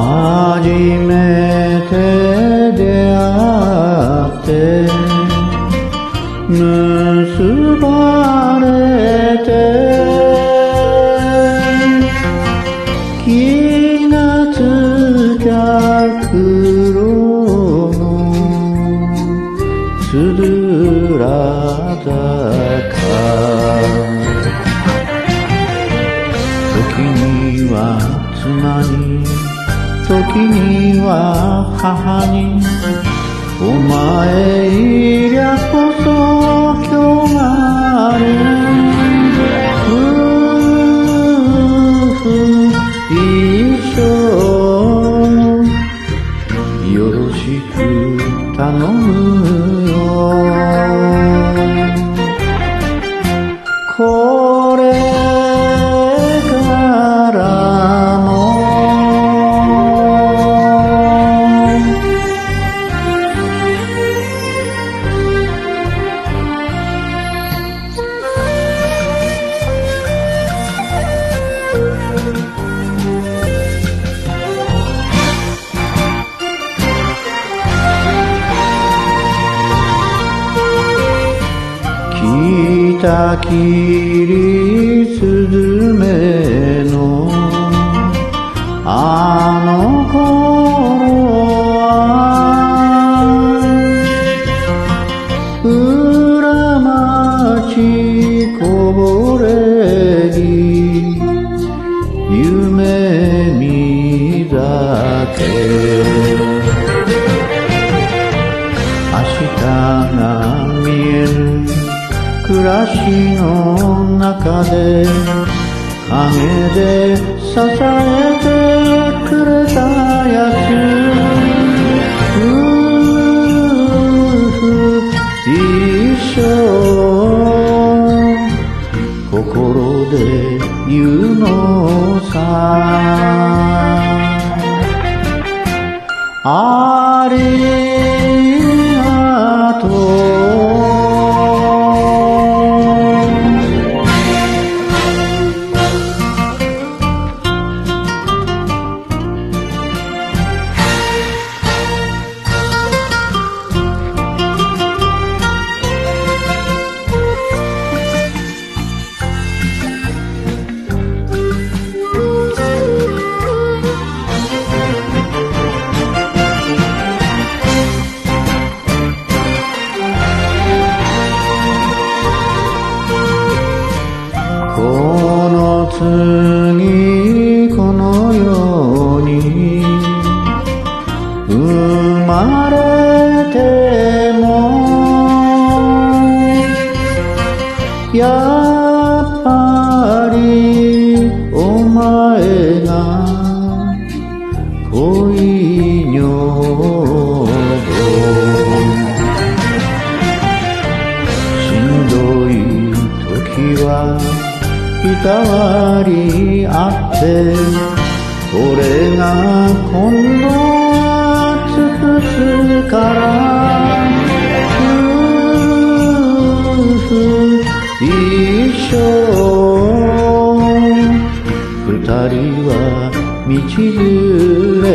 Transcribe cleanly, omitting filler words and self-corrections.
初めて出会って結ばれて気がつきゃ黒のつづら坂時には妻に時には母にお前いりゃこそ今日がある夫婦一生よろしく頼むよこれからも北切りすずめのあの頃は裏町こぼれぎ夢見酒明日が見える暮らしの中で陰で支えてくれたやつ夫婦一生心で言うのさありがとうこの次この世に生まれてもやっぱりお前が恋女房しんどい時はいたわりあって俺が今度は尽くすから夫婦一生二人は道連れ